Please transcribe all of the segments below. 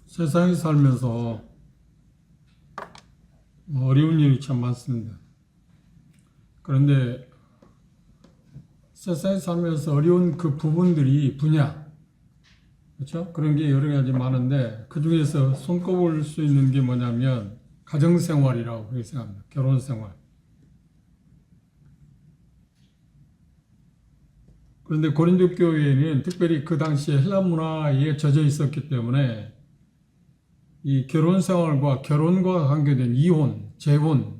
세상에 살면서 어려운 일이 참 많습니다. 그런데 세상에 살면서 어려운 그 분야, 그렇죠? 그런 게 여러 가지 많은데 그 중에서 손꼽을 수 있는 게 뭐냐면 가정생활이라고 그렇게 생각합니다. 결혼생활. 그런데 고린도 교회에는 특별히 그 당시에 헬라 문화에 젖어 있었기 때문에 이 결혼생활과 결혼과 관계된 이혼, 재혼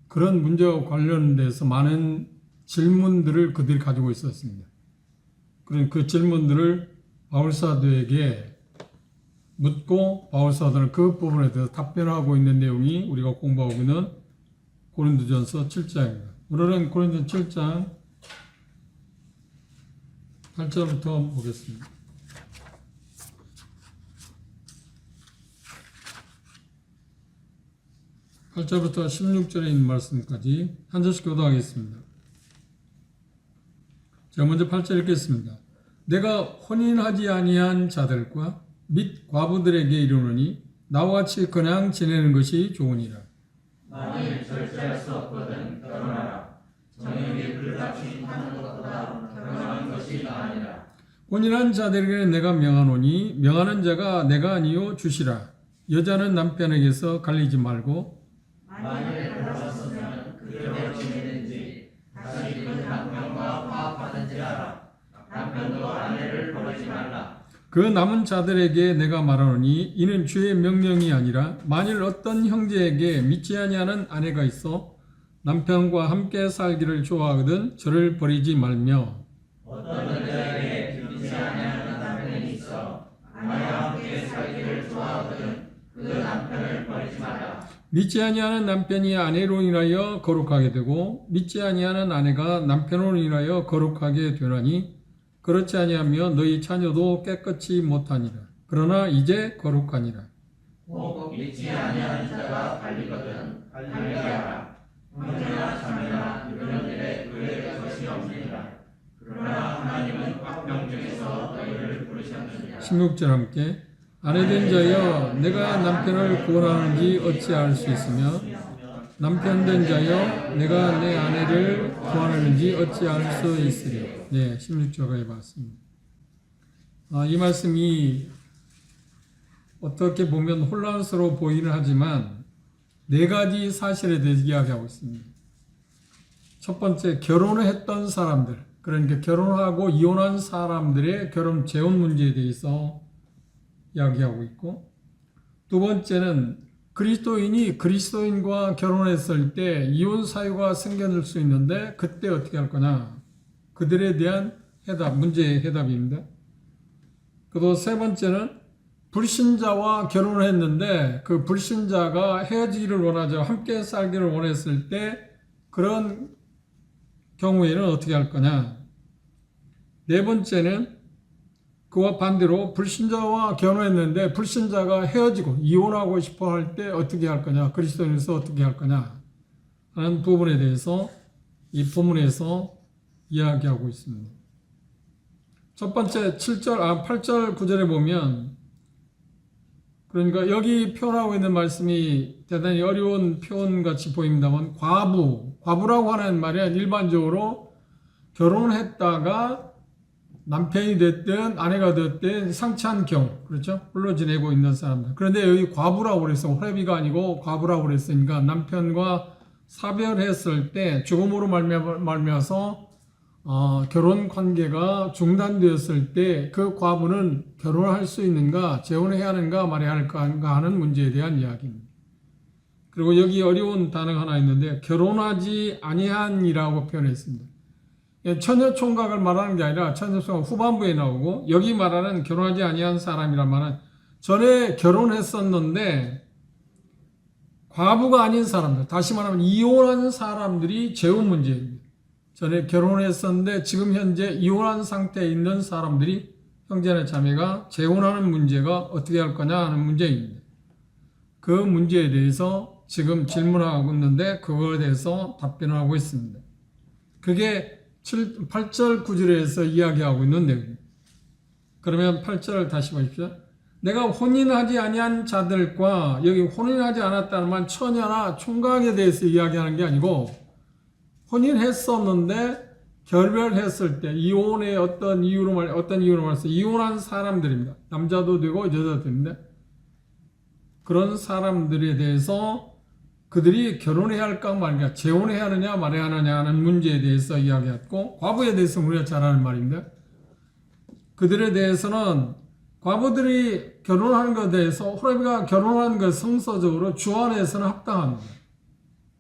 그런 문제와 관련돼서 많은 질문들을 그들이 가지고 있었습니다. 그런 그 질문들을 바울사도에게 묻고 바울사도는 그 부분에 대해서 답변하고 있는 내용이 우리가 공부하고 있는 고린도전서 7장입니다. 오늘은 고린도전서 7장 8절부터 보겠습니다. 8절부터 16절에 있는 말씀까지 한 절씩 교도하겠습니다. 제가 먼저 8절 읽겠습니다. 내가 혼인하지 아니한 자들과 및 과부들에게 이르노니 나와 같이 그냥 지내는 것이 좋으니라. 만일 절제할 수 없거든 결혼하라. 정욕이 불같이 하는 것보다 결혼하는 것이 나으니라. 혼인한 자들에게 내가 명하노니 명하는 자가 내가 아니요 주시라. 여자는 남편에게서 갈리지 말고 만일 갈랐으면 그대로 지내든지 다시 그 남편과 화합하든지 하라. 남편도 아내를 버리지 말라. 그 남은 자들에게 내가 말하노니 이는 주의 명령이 아니라 만일 어떤 형제에게 믿지 아니하는 아내가 있어 남편과 함께 살기를 좋아하거든 저를 버리지 말며 어떤 여자에게 믿지 아니하는 남편이 있어 아내와 함께 살기를 좋아하거든 그 남편을 버리지 말라. 믿지 아니하는 남편이 아내로 인하여 거룩하게 되고 믿지 아니하는 아내가 남편으로 인하여 거룩하게 되나니 그렇지 아니하며 너희 자녀도 깨끗이 못하니라. 그러나 이제 거룩하니라. 꼭 믿지 아니하는 자가 갈리거든 갈리게 하라. 형제나 자매나 이런 일에 의뢰할 것이 없느니라. 그러나 하나님은 화평 중에서 너희를 부르셨느니라. 16절 함께 아내된 자여 내가 남편을 구원하는지 어찌 알 수 있으며 남편된 자여 내가 내 아내를 구원하는지 어찌 알 수 있으랴. 네, 16절까지 봤습니다. 이 말씀이 어떻게 보면 혼란스러워 보이는 하지만 네 가지 사실에 대해서 이야기하고 있습니다. 첫 번째, 결혼을 했던 사람들, 그러니까 결혼하고 이혼한 사람들의 결혼 재혼 문제에 대해서 이야기하고 있고, 두 번째는 그리스도인이 그리스도인과 결혼했을 때 이혼 사유가 생겨날 수 있는데 그때 어떻게 할 거냐, 그들에 대한 해답, 문제의 해답입니다. 그리고 세 번째는 불신자와 결혼을 했는데 그 불신자가 헤어지기를 원하죠. 함께 살기를 원했을 때 그런 경우에는 어떻게 할 거냐. 네 번째는 그와 반대로 불신자와 결혼했는데 불신자가 헤어지고 이혼하고 싶어 할 때 어떻게 할 거냐, 그리스도인에서 어떻게 할 거냐 하는 부분에 대해서 이 본문에서 이야기하고 있습니다. 첫 번째 8절 9절에 보면, 그러니까 여기 표현하고 있는 말씀이 대단히 어려운 표현같이 보입니다만 과부라고 하는 말은 일반적으로 결혼했다가 남편이 됐든 아내가 됐든 상처한 경우, 그렇죠? 홀로 지내고 있는 사람들. 그런데 여기 과부라고 그랬어. 호레비가 아니고 과부라고 그랬으니까 남편과 사별했을 때 죽음으로 말미암아서 결혼 관계가 중단되었을 때 그 과부는 결혼할 수 있는가, 재혼해야 하는가 말해야 할까 하는 문제에 대한 이야기입니다. 그리고 여기 어려운 단어가 하나 있는데 결혼하지 아니한이라고 표현했습니다. 처녀 총각을 말하는 게 아니라 처녀 총각 후반부에 나오고, 여기 말하는 결혼하지 아니한 사람이란 말은 전에 결혼했었는데 과부가 아닌 사람들, 다시 말하면 이혼한 사람들이 재혼 문제입니다. 전에 결혼했었는데 지금 현재 이혼한 상태에 있는 사람들이, 형제나 자매가 재혼하는 문제가 어떻게 할 거냐 하는 문제입니다. 그 문제에 대해서 지금 질문하고 있는데 그거에 대해서 답변을 하고 있습니다. 그게 8절 9절에서 이야기하고 있는 내용입니다. 그러면 8절을 다시 보십시오. 내가 혼인하지 아니한 자들과 여기 혼인하지 않았다는 말 처녀나 총각에 대해서 이야기하는 게 아니고 혼인했었는데 결별했을 때 이혼의 어떤 이유로 말해서 이혼한 사람들입니다. 남자도 되고 여자도 됩니다. 그런 사람들에 대해서 그들이 결혼해야 할까 말까, 재혼해야 하느냐 말해야 하느냐 하는 문제에 대해서 이야기했고, 과부에 대해서 우리가 잘 아는 말입니다. 그들에 대해서는 과부들이 결혼하는 것에 대해서 호레비가 결혼하는 것 성서적으로 주 안에서는 합당합니다.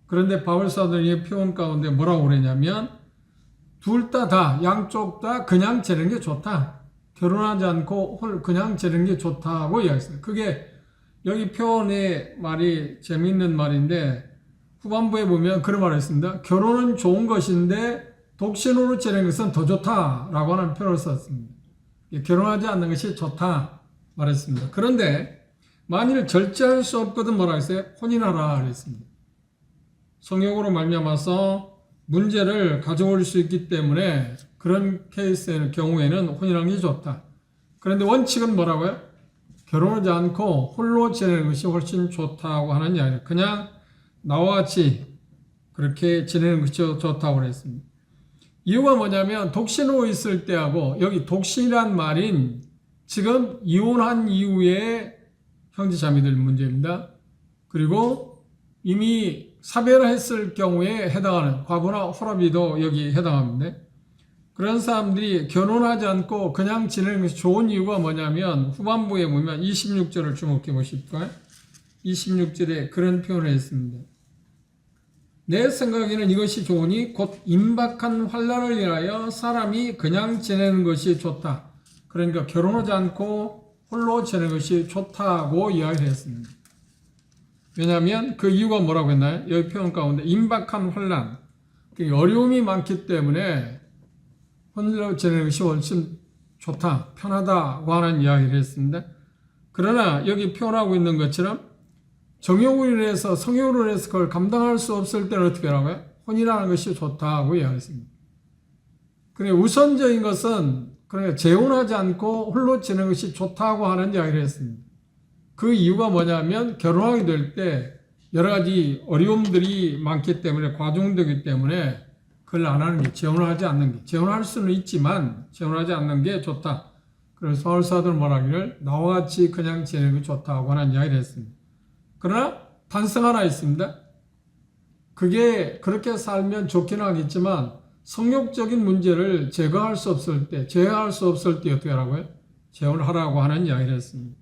그런데 바울 사도의 표현 가운데 뭐라고 그러냐면 둘 다 양쪽 다 그냥 재는 게 좋다. 결혼하지 않고 그냥 재는 게 좋다고 이야기했어요. 그게 여기 표현의 말이 재미있는 말인데 후반부에 보면 그런 말을 했습니다. 결혼은 좋은 것인데 독신으로 지내는 것은 더 좋다라고 하는 표현을 썼습니다. 결혼하지 않는 것이 좋다 말했습니다. 그런데 만일 절제할 수 없거든 뭐라 했어요? 혼인하라 그랬습니다. 성욕으로 말미암아서 문제를 가져올 수 있기 때문에 그런 케이스의 경우에는 혼인하는 게 좋다. 그런데 원칙은 뭐라고요? 결혼하지 않고 홀로 지내는 것이 훨씬 좋다고 하는 이야기예요. 그냥 나와 같이 그렇게 지내는 것이 좋다고 그랬습니다. 이유가 뭐냐면 독신으로 있을 때하고 여기 독신이란 말인 지금 이혼한 이후에 형제자매들 문제입니다. 그리고 이미 사별했을 경우에 해당하는 과부나 호라비도 여기 해당합니다. 그런 사람들이 결혼하지 않고 그냥 지내는 것이 좋은 이유가 뭐냐면 후반부에 보면 26절을 주목해 보실까요? 26절에 그런 표현을 했습니다. 내 생각에는 이것이 좋으니 곧 임박한 환난을 인하여 사람이 그냥 지내는 것이 좋다. 그러니까 결혼하지 않고 홀로 지내는 것이 좋다고 이야기를 했습니다. 왜냐하면 그 이유가 뭐라고 했나요? 여기 표현 가운데 임박한 환난, 어려움이 많기 때문에 홀로 지내는 것이 훨씬 좋다, 편하다고 하는 이야기를 했습니다. 그러나 여기 표현하고 있는 것처럼 정욕으로 인해서 성욕으로 인해서 그걸 감당할 수 없을 때는 어떻게 하라고요? 혼인하는 것이 좋다고 이야기했습니다. 그러니까 우선적인 것은 그러니까 재혼하지 않고 홀로 지내는 것이 좋다고 하는 이야기를 했습니다. 그 이유가 뭐냐면 결혼하게 될 때 여러 가지 어려움들이 많기 때문에 과중되기 때문에 그걸 안 하는 게 재혼하지 않는 게 재혼할 수는 있지만 재혼하지 않는 게 좋다. 그래서 서울사들 말하기를 나와 같이 그냥 지내는 게 좋다고 하는 이야기를 했습니다. 그러나 단성 하나 있습니다. 그게 그렇게 살면 좋긴 하겠지만 성욕적인 문제를 제거할 수 없을 때, 제어할 수 없을 때 어떻게 하라고요? 재혼하라고 하는 이야기를 했습니다.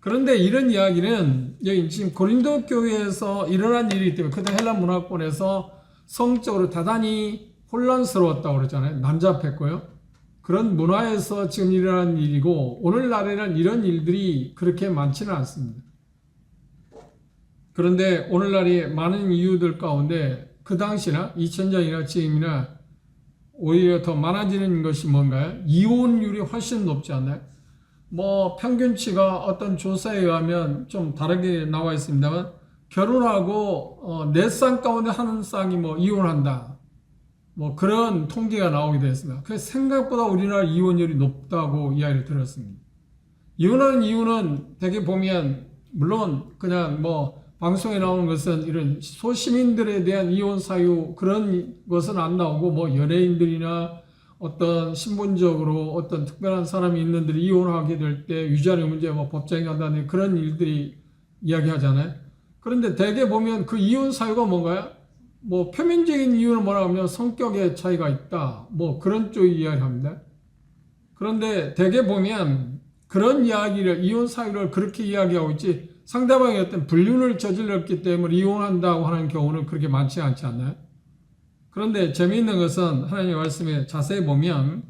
그런데 이런 이야기는 여기 지금 고린도 교회에서 일어난 일이기 때문에 그때 헬라 문화권에서 성적으로 대단히 혼란스러웠다고 그러잖아요. 난잡했고요. 그런 문화에서 지금 일어난 일이고 오늘날에는 이런 일들이 그렇게 많지는 않습니다. 그런데 오늘날이 많은 이유들 가운데 그 당시나 2000년이나 지금이나 오히려 더 많아지는 것이 뭔가요? 이혼율이 훨씬 높지 않나요? 뭐 평균치가 어떤 조사에 의하면 좀 다르게 나와 있습니다만 결혼하고 4쌍 가운데 한 쌍이 뭐 이혼한다. 뭐 그런 통계가 나오기도 했습니다. 그래서 생각보다 우리나라 이혼율이 높다고 이야기를 들었습니다. 이혼하는 이유는 대개 보면 물론 그냥 뭐 방송에 나오는 것은 이런 소시민들에 대한 이혼 사유 그런 것은 안 나오고 뭐 연예인들이나 어떤 신분적으로 어떤 특별한 사람이 있는들이 이혼하게 될 때 위자료 문제 뭐 법정에 간다는 그런 일들이 이야기하잖아요. 그런데 대개 보면 그 이혼 사유가 뭔가요? 뭐 표면적인 이유는 뭐라고 하면 성격의 차이가 있다. 뭐 그런 쪽 이야기합니다. 그런데 대개 보면 그런 이야기를 이혼 사유를 그렇게 이야기하고 있지 상대방이 어떤 불륜을 저질렀기 때문에 이혼한다고 하는 경우는 그렇게 많지 않지 않나요? 그런데 재미있는 것은 하나님의 말씀에 자세히 보면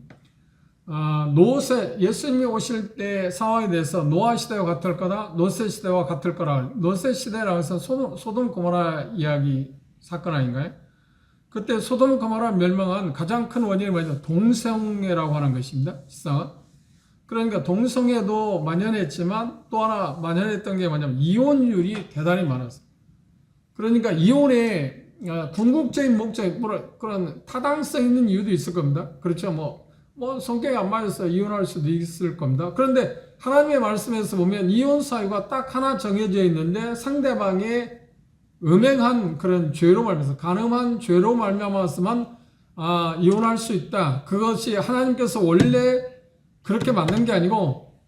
노세 예수님이 오실 때 상황에 대해서 노아 시대와 같을 거다 노세 시대와 같을 거라 노세 시대라고 해서 소돔 고모라 이야기 사건 아닌가요? 그때 소돔 고모라 멸망한 가장 큰 원인이 뭐냐면 동성애라고 하는 것입니다. 실상은. 그러니까 동성애도 만연했지만 또 하나 만연했던 게 뭐냐면 이혼율이 대단히 많았어요. 그러니까 이혼의 궁극적인 목적, 그런 타당성 있는 이유도 있을 겁니다. 그렇죠. 뭐 성격이 안 맞아서 이혼할 수도 있을 겁니다. 그런데 하나님의 말씀에서 보면 이혼 사유가 딱 하나 정해져 있는데 상대방의 음행한 그런 죄로 말미암아서 간음한 죄로 말미암아서만 이혼할 수 있다. 그것이 하나님께서 원래 그렇게 만든 게 아니고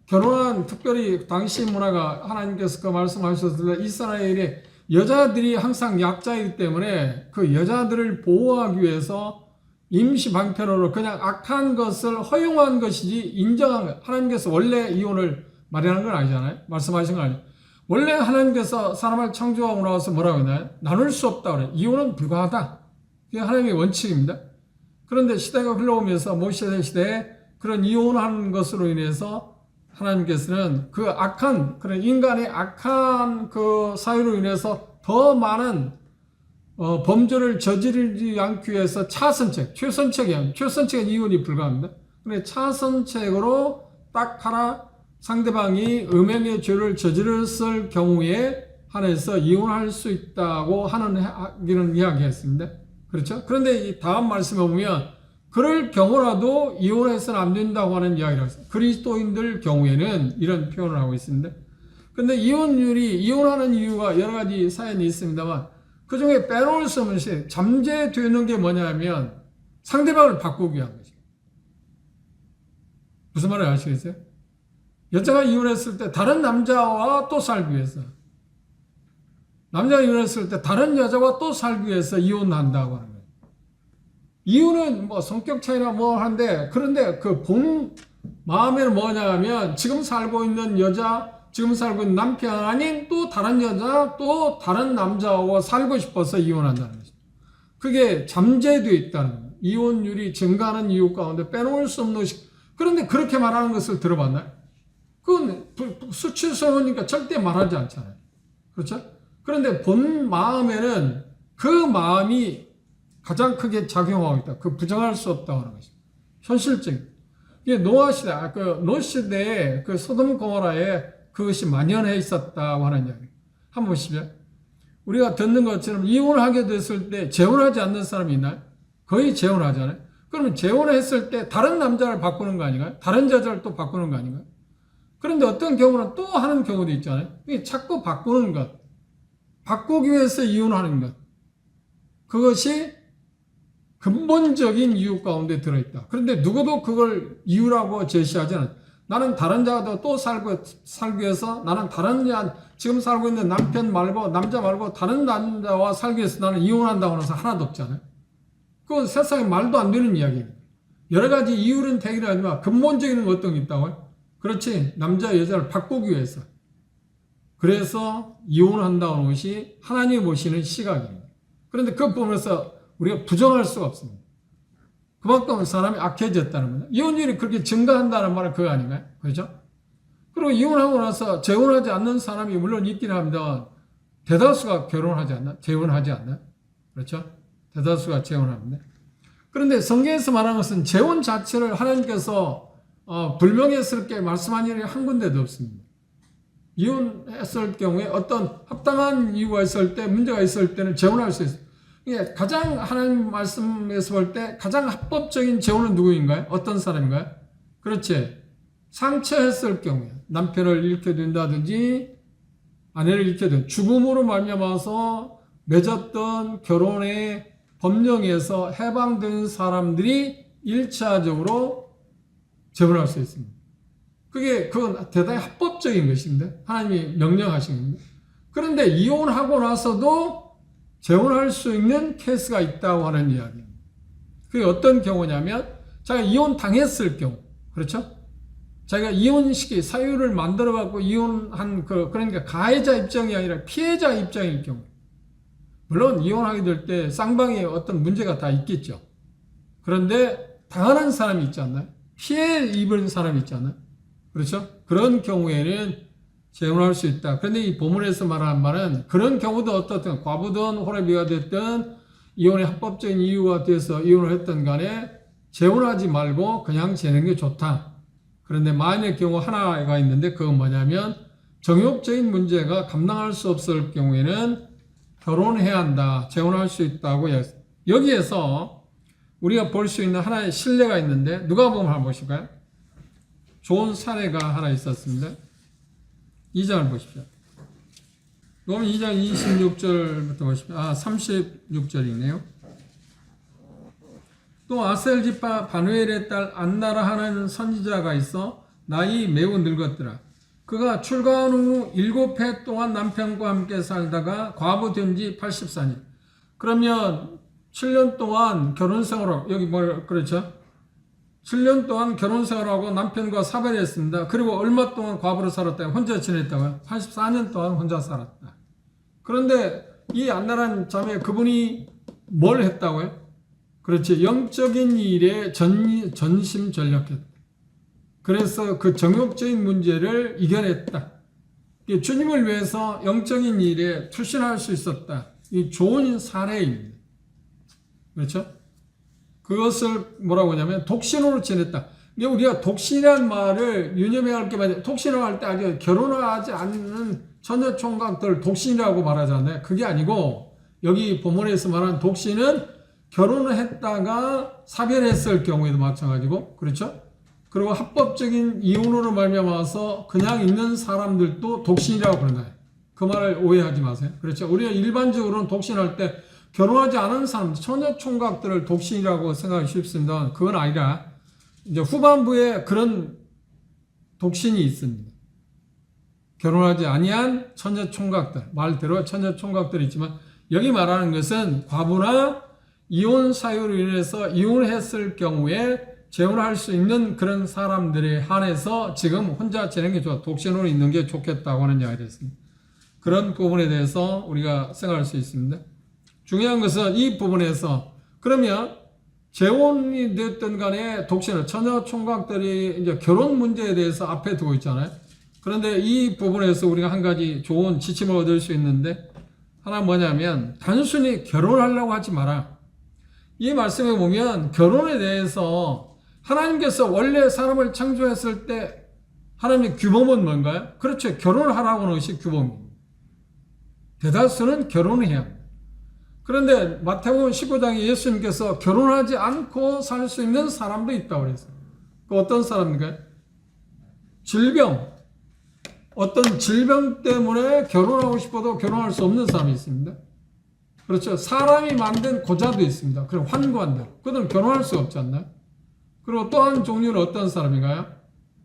결혼한 특별히 당시 문화가 하나님께서 그 말씀하셨을 때 이스라엘의 여자들이 항상 약자이기 때문에 그 여자들을 보호하기 위해서 임시 방편으로 그냥 악한 것을 허용한 것이지 인정한 것. 하나님께서 원래 이혼을 마련한 건 아니잖아요. 말씀하신 건 아니에요. 원래 하나님께서 사람을 창조하고 나와서 뭐라고 했나요? 나눌 수 없다 그래요. 이혼은 불가하다. 그게 하나님의 원칙입니다. 그런데 시대가 흘러오면서 모세 시대에 그런 이혼하는 것으로 인해서 하나님께서는 그 악한 그런 인간의 악한 그 사유로 인해서 더 많은 범죄를 저지르지 않기 위해서 차선책, 최선책은 이혼이 불가합니다. 근데 차선책으로 딱 하나 상대방이 음행의 죄를 저질렀을 경우에 한해서 이혼할 수 있다고 하는 이야기했습니다. 그렇죠? 그런데 이 다음 말씀에 보면 그럴 경우라도 이혼해서는 안 된다고 하는 이야기를 했어요. 그리스도인들 경우에는 이런 표현을 하고 있습니다. 근데 이혼하는 이유가 여러 가지 사연이 있습니다만 그 중에 빼놓을 수 없는 것이 잠재되는 게 뭐냐면 상대방을 바꾸기 위한 거죠. 무슨 말을 아시겠어요? 여자가 이혼했을 때 다른 남자와 또 살기 위해서, 남자가 이혼했을 때 다른 여자와 또 살기 위해서 이혼한다고 하는 거예요. 이유는 뭐 성격 차이나 뭐 한데, 그런데 그 본 마음에는 뭐냐면 지금 살고 있는 여자, 지금 살고 있는 남편 아닌 또 다른 여자, 또 다른 남자와 살고 싶어서 이혼한다는 거죠. 그게 잠재되어 있다는 거예요. 이혼율이 증가하는 이유 가운데 빼놓을 수 없는 것이. 그런데 그렇게 말하는 것을 들어봤나요? 그건 수치스러우니까 절대 말하지 않잖아요. 그렇죠? 그런데 본 마음에는 그 마음이 가장 크게 작용하고 있다. 그 부정할 수 없다고 하는 것입니다. 현실적인. 이게 노아 시대, 노 시대에 그 소돔 고모라에 그것이 만연해 있었다고 하는 이야기. 한번 보시죠. 우리가 듣는 것처럼 이혼을 하게 됐을 때 재혼하지 않는 사람이 있나요? 거의 재혼하잖아요. 그러면 재혼을 했을 때 다른 남자를 바꾸는 거 아닌가요? 다른 여자를 또 바꾸는 거 아닌가요? 그런데 어떤 경우는 또 하는 경우도 있잖아요. 이게 자꾸 바꾸는 것. 바꾸기 위해서 이혼하는 것. 그것이 근본적인 이유 가운데 들어있다. 그런데 누구도 그걸 이유라고 제시하지 않아요. 나는 다른 자도 또 살기 위해서 나는 지금 살고 있는 남편 말고 남자 말고 다른 남자와 살기 위해서 나는 이혼한다고 해서 하나도 없잖아요. 그건 세상에 말도 안 되는 이야기예요. 여러 가지 이유는 되긴 하지만 근본적인 어떤 게 있다고요? 그렇지. 남자 여자를 바꾸기 위해서. 그래서 이혼한다는 것이 하나님이 보시는 시각입니다. 그런데 그것 보면서 우리가 부정할 수가 없습니다. 그만큼 사람이 악해졌다는 겁니다. 이혼율이 그렇게 증가한다는 말은 그거 아닌가요? 그렇죠? 그리고 이혼하고 나서 재혼하지 않는 사람이 물론 있긴 합니다. 대다수가 결혼하지 않나? 재혼하지 않나? 그렇죠? 대다수가 재혼합니다. 그런데 성경에서 말하는 것은 재혼 자체를 하나님께서 불명예스럽게 말씀한 일이 한 군데도 없습니다. 이혼했을 경우에 어떤 합당한 이유가 있을 때, 문제가 있을 때는 재혼할 수 있어요. 이게 가장 하나님 말씀에서 볼 때 가장 합법적인 재혼은 누구인가요? 어떤 사람인가요? 그렇지. 상처했을 경우에 남편을 잃게 된다든지 아내를 잃게 된 죽음으로 말미암아서 맺었던 결혼의 법령에서 해방된 사람들이 1차적으로 재혼할 수 있습니다. 그건 대단히 합법적인 것입니다. 하나님이 명령하신 겁니다. 그런데 이혼하고 나서도 재혼할 수 있는 케이스가 있다고 하는 이야기입니다. 그게 어떤 경우냐면 자기가 이혼 당했을 경우, 그렇죠? 자기가 이혼시키 사유를 만들어 갖고 이혼한 그러니까 가해자 입장이 아니라 피해자 입장일 경우. 물론 이혼하게 될 때 쌍방에 어떤 문제가 다 있겠죠. 그런데 당하는 사람이 있지 않나요? 피해 입은 사람이 있지 않나요? 그렇죠? 그런 경우에는 재혼할 수 있다. 그런데 이 본문에서 말하는 말은 그런 경우도 어떻든 과부든 호래비가 됐든 이혼의 합법적인 이유가 돼서 이혼을 했던 간에 재혼하지 말고 그냥 지내는 게 좋다. 그런데 만약의 경우 하나가 있는데 그건 뭐냐면 정욕적인 문제가 감당할 수 없을 경우에는 결혼해야 한다. 재혼할 수 있다고 했어요. 여기에서 우리가 볼 수 있는 하나의 신뢰가 있는데 누가 보면 한번 보실까요? 좋은 사례가 하나 있었습니다. 2장을 보십시오. 그럼 2장 26절부터 보십시오. 36절이네요. 또 아셀 지파 바누엘의 딸 안나라 하는 선지자가 있어 나이 매우 늙었더라. 그가 출가한 후 7해 동안 남편과 함께 살다가 과부된 지 84년. 그러면 7년 동안 결혼 생활을, 여기 그렇죠? 7년 동안 결혼 생활하고 남편과 사별했습니다. 그리고 얼마 동안 과부로 살았다고 혼자 지냈다고요? 84년 동안 혼자 살았다. 그런데 이 안나란 자매 그분이 뭘 했다고요? 그렇지. 영적인 일에 전심전력했다. 그래서 그 정욕적인 문제를 이겨냈다. 주님을 위해서 영적인 일에 투신할 수 있었다. 이 좋은 사례입니다. 그렇죠? 그것을 뭐라고 하냐면 독신으로 지냈다. 우리가 독신이라는 말을 유념해야 할 게 많아요. 독신을 할 때 아직 결혼하지 않는 처녀 총각들 독신이라고 말하잖아요. 그게 아니고 여기 본문에서 말하는 독신은 결혼을 했다가 사별했을 경우에도 마찬가지고, 그렇죠? 그리고 합법적인 이혼으로 말미암아서 그냥 있는 사람들도 독신이라고 그러나요? 그 말을 오해하지 마세요. 그렇죠? 우리가 일반적으로는 독신할 때 결혼하지 않은 사람, 처녀 총각들을 독신이라고 생각하기 쉽습니다. 그건 아니라 이제 후반부에 그런 독신이 있습니다. 결혼하지 아니한 처녀 총각들, 말대로 처녀 총각들이 있지만 여기 말하는 것은 과부나 이혼 사유로 인해서 이혼했을 경우에 재혼할 수 있는 그런 사람들에 한해서 지금 혼자 지내는 게 좋아. 독신으로 있는 게 좋겠다고 하는 이야기가 됐습니다. 그런 부분에 대해서 우리가 생각할 수 있습니다. 중요한 것은 이 부분에서 그러면 재혼이 됐든 간에 독신을 처녀 총각들이 이제 결혼 문제에 대해서 앞에 두고 있잖아요. 그런데 이 부분에서 우리가 한 가지 좋은 지침을 얻을 수 있는데 하나 뭐냐면 단순히 결혼하려고 하지 마라. 이 말씀에 보면 결혼에 대해서 하나님께서 원래 사람을 창조했을 때 하나님의 규범은 뭔가요? 그렇죠. 결혼을 하라고 하는 것이 규범입니다. 대다수는 결혼을 해야 합니다. 그런데 마태복음 19장에 예수님께서 결혼하지 않고 살 수 있는 사람도 있다고 그랬어요. 그 어떤 사람인가요? 질병. 어떤 질병 때문에 결혼하고 싶어도 결혼할 수 없는 사람이 있습니다. 그렇죠. 사람이 만든 고자도 있습니다. 그리고 환관들. 그들은 결혼할 수 없지 않나요? 그리고 또 한 종류는 어떤 사람인가요?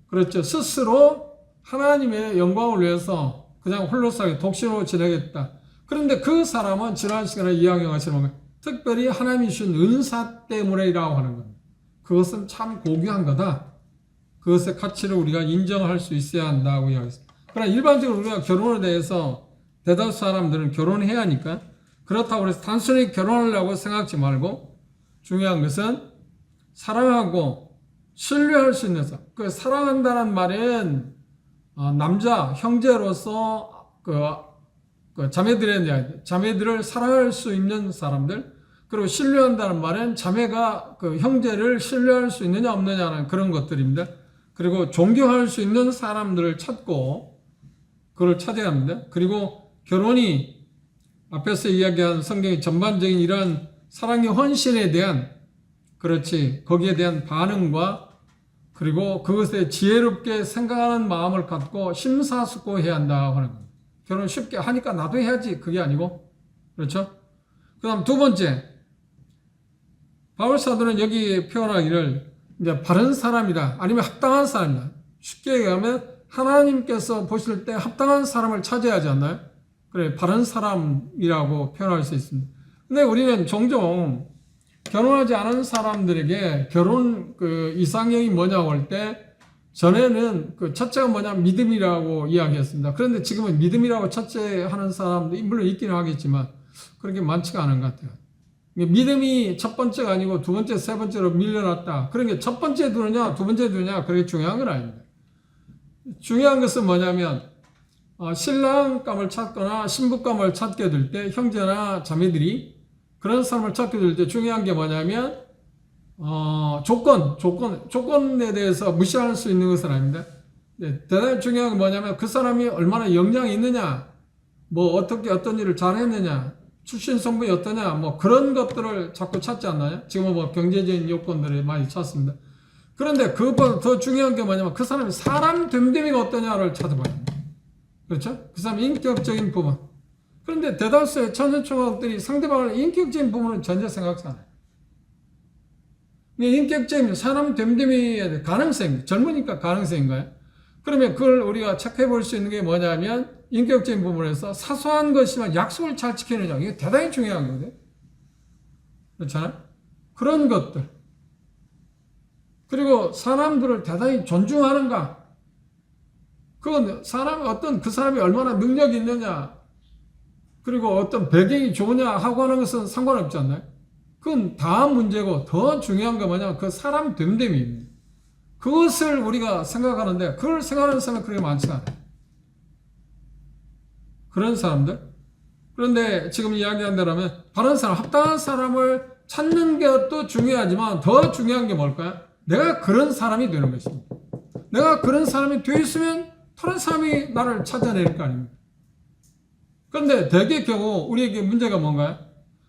그렇죠. 스스로 하나님의 영광을 위해서 그냥 홀로 살게 독신으로 지내겠다. 그런데 그 사람은 지난 시간에 이야기한 것처럼 특별히 하나님이 주신 은사 때문에라고 하는 겁니다. 그것은 참 고귀한 거다. 그것의 가치를 우리가 인정할 수 있어야 한다고 이야기했습니다. 그러나 일반적으로 우리가 결혼에 대해서 대다수 사람들은 결혼해야 하니까 그렇다고 해서 단순히 결혼하려고 생각하지 말고 중요한 것은 사랑하고 신뢰할 수 있는 사람. 그 사랑한다는 말은 남자, 형제로서 그 자매들을 사랑할 수 있는 사람들, 그리고 신뢰한다는 말은 자매가 그 형제를 신뢰할 수 있느냐 없느냐는 그런 것들입니다. 그리고 존경할 수 있는 사람들을 찾고 그걸 찾아야 합니다. 그리고 결혼이 앞에서 이야기한 성경의 전반적인 이러한 사랑의 헌신에 대한 그렇지 거기에 대한 반응과 그리고 그것에 지혜롭게 생각하는 마음을 갖고 심사숙고해야 한다고 하는 겁니다. 결혼 쉽게 하니까 나도 해야지 그게 아니고 그렇죠? 그 다음 두 번째 바울 사도는 여기 표현하기를 이제 바른 사람이다 아니면 합당한 사람이다. 쉽게 얘기하면 하나님께서 보실 때 합당한 사람을 찾아야 하지 않나요? 그래 바른 사람이라고 표현할 수 있습니다. 근데 우리는 종종 결혼하지 않은 사람들에게 결혼 그 이상형이 뭐냐고 할 때 전에는 그 첫째가 뭐냐 믿음이라고 이야기했습니다. 그런데 지금은 믿음이라고 첫째 하는 사람도 물론 있기는 하겠지만 그렇게 많지가 않은 것 같아요. 믿음이 첫 번째가 아니고 두 번째, 세 번째로 밀려났다. 그러니까 첫 번째 두느냐 두 번째 두느냐 그게 중요한 건 아닙니다. 중요한 것은 뭐냐면 신랑감을 찾거나 신부감을 찾게 될 때 형제나 자매들이 그런 사람을 찾게 될 때 중요한 게 뭐냐면 조건에 대해서 무시할 수 있는 것은 아닙니다. 네, 대단히 중요한 건 뭐냐면 그 사람이 얼마나 역량이 있느냐, 뭐 어떻게 어떤 일을 잘했느냐, 출신 성분이 어떠냐, 뭐 그런 것들을 자꾸 찾지 않나요? 지금은 뭐 경제적인 요건들을 많이 찾습니다. 그런데 그것보다 더 중요한 게 뭐냐면 그 사람이 사람 됨됨이가 어떠냐를 찾아봐야 됩니다. 그렇죠? 그 사람의 인격적인 부분. 그런데 대다수의 청년초등학들이 상대방을 인격적인 부분을 전혀 생각하지 않아요. 인격적인 사람 됨됨이의 가능성, 젊으니까 가능성인가요? 그러면 그걸 우리가 체크해 볼 수 있는 게 뭐냐면 인격적인 부분에서 사소한 것이지만 약속을 잘 지키느냐. 이게 대단히 중요한 거거든요. 그렇잖아요? 그런 것들. 그리고 사람들을 대단히 존중하는가. 그건 어떤 그 사람이 얼마나 능력이 있느냐. 그리고 어떤 배경이 좋으냐 하고 하는 것은 상관없지 않나요? 그건 다음 문제고 더 중요한 게 뭐냐면 그 사람 됨됨이입니다. 그것을 우리가 생각하는데 그걸 생각하는 사람은 그렇게 많지 않아요. 그런 사람들. 그런데 지금 이야기한 대로면 바른 사람, 합당한 사람을 찾는 것도 중요하지만 더 중요한 게 뭘까요? 내가 그런 사람이 되는 것입니다. 내가 그런 사람이 되어 있으면 다른 사람이 나를 찾아낼 거 아닙니까? 그런데 대개의 경우 우리에게 문제가 뭔가요?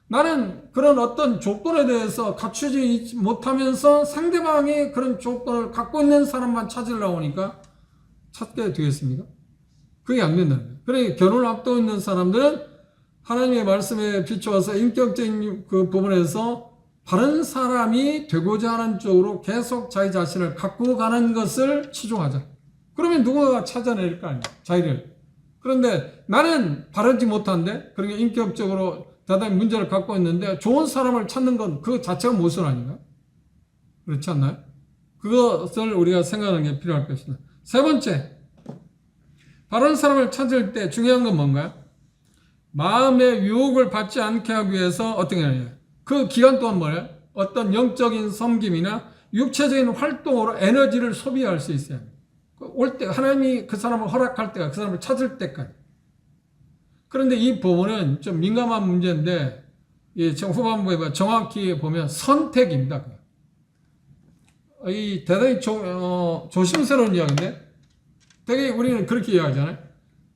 나는 그런 어떤 조건에 대해서 갖추지 못하면서 상대방이 그런 조건을 갖고 있는 사람만 찾으려고 하니까 찾게 되겠습니까? 그게 안 된다는 거예요. 그러니까 결혼을 앞두고 있는 사람들은 하나님의 말씀에 비추어서 인격적인 그 부분에서 바른 사람이 되고자 하는 쪽으로 계속 자기 자신을 갖고 가는 것을 치중하자. 그러면 누군가가 찾아낼 거 아니에요. 자기를. 그런데 나는 바르지 못한데, 그러니까 인격적으로 대단히 문제를 갖고 있는데 좋은 사람을 찾는 건 그 자체가 모순 아닌가? 그렇지 않나요? 그것을 우리가 생각하는 게 필요할 것이다. 세 번째, 바른 사람을 찾을 때 중요한 건 뭔가요? 마음의 유혹을 받지 않게 하기 위해서 어떻게 하느냐. 그 기간 동안 뭐예요? 어떤 영적인 섬김이나 육체적인 활동으로 에너지를 소비할 수 있어야 합니다. 올 때, 하나님이 그 사람을 허락할 때가 그 사람을 찾을 때까지. 그런데 이 부분은 좀 민감한 문제인데, 후반부에 정확히 보면 선택입니다. 이 대단히 조심스러운 이야기인데, 되게 우리는 그렇게 이야기하잖아요.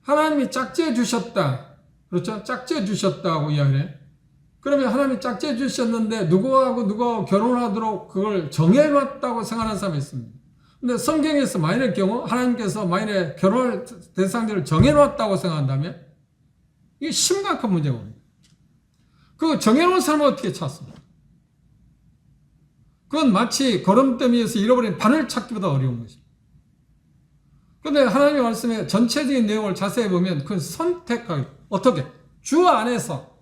하나님이 짝지어 주셨다. 그렇죠? 짝지어 주셨다고 이야기를 해요. 그러면 하나님이 짝지어 주셨는데 누구하고 결혼하도록 그걸 정해놨다고 생각하는 사람이 있습니다. 근데 성경에서 만일의 경우 하나님께서 만일에 결혼할 대상자를 정해놨다고 생각한다면 이게 심각한 문제가 옵니다. 그 정해놓은 사람을 어떻게 찾습니까? 그건 마치 걸음더미에서 잃어버린 바늘 찾기보다 어려운 것입니다. 그런데 하나님의 말씀의 전체적인 내용을 자세히 보면 그건 선택하기. 어떻게? 주 안에서.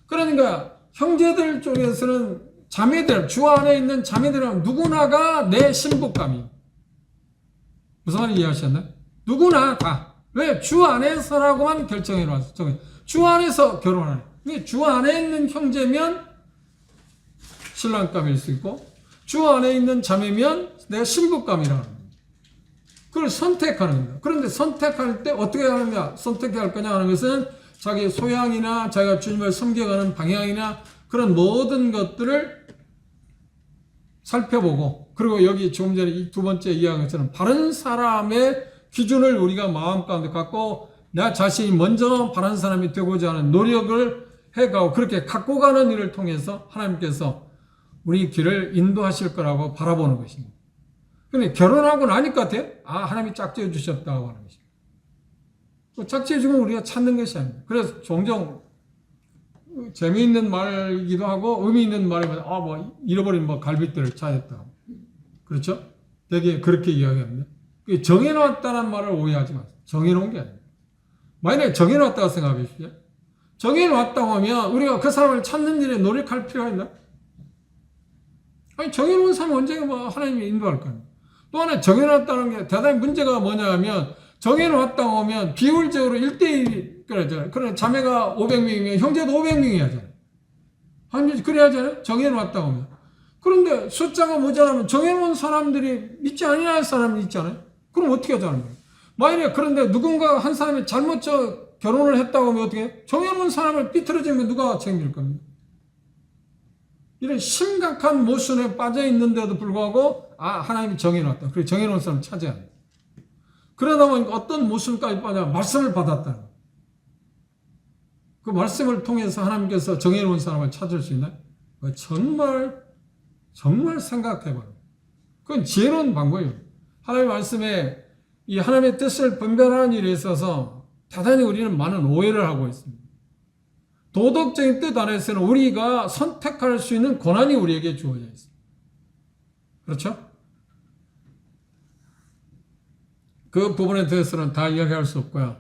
그러니까 형제들 쪽에서는 자매들, 주 안에 있는 자매들은 누구나가 내 신부감이. 무슨 말인지 이해하셨나요? 누구나 다. 왜? 주 안에서라고만 결정해 놨어요. 주 안에서 결혼하는. 주 안에 있는 형제면 신랑감일 수 있고, 주 안에 있는 자매면 내 신부감이라는 겁니다. 그걸 선택하는 겁니다. 그런데 선택할 때 어떻게 하느냐, 선택해야 할 거냐 하는 것은 자기 소양이나 자기가 주님을 섬겨가는 방향이나 그런 모든 것들을 살펴보고, 그리고 여기 조금 전에 이 두 번째 이야기한 것처럼 바른 사람의 기준을 우리가 마음 가운데 갖고 나 자신이 먼저 바른 사람이 되고자 하는 노력을 해가고 그렇게 갖고 가는 일을 통해서 하나님께서 우리 길을 인도하실 거라고 바라보는 것입니다. 근데 결혼하고 나니까 하나님이 짝지어 주셨다고 하는 것입니다. 짝지어 주면 우리가 찾는 것이 아닙니다. 그래서 종종 재미있는 말이기도 하고 의미 있는 말이면 잃어버린 갈빗대를 찾았다. 그렇죠? 되게 그렇게 이야기합니다. 정해놨다는 말을 오해하지 마세요. 정해놓은 게 아닙니다. 만약에 정해놨다고 생각해 주십시오. 정해놨다고 하면 우리가 그 사람을 찾는 일에 노력할 필요가 있나? 아니, 정해놓은 사람은 언젠가 하나님이 인도할 거 아닙니까? 또 하나 정해놨다는 게 대단히 문제가 뭐냐 하면 정해놨다고 하면 비율적으로 1대1 그러잖아요. 그러나 자매가 500명이면 형제도 500명이 하잖아요. 그래 하잖아요. 정해놨다고 하면. 그런데 숫자가 모자라면 정해놓은 사람들이 믿지 아니할 사람이 있잖아요. 그럼 어떻게 하자는 거예요? 만약에 그런데 누군가 한 사람이 잘못 결혼을 했다고 하면 어떻게 해요? 정해놓은 사람을 삐뚤어지면 누가 책임질 겁니까? 이런 심각한 모순에 빠져 있는데도 불구하고 하나님이 정해놨다. 그래서 정해놓은 사람 찾아야 합니다. 그러다 보니까 어떤 모순까지 빠져 말씀을 받았다. 그 말씀을 통해서 하나님께서 정해놓은 사람을 찾을 수 있나요? 정말 생각해봐요. 그건 지혜로운 방법이에요. 하나님의 말씀에 이 하나님의 뜻을 분별하는 일에 있어서 대단히 우리는 많은 오해를 하고 있습니다. 도덕적인 뜻 안에서는 우리가 선택할 수 있는 권한이 우리에게 주어져 있습니다. 그렇죠? 그 부분에 대해서는 다 이야기할 수 없고요.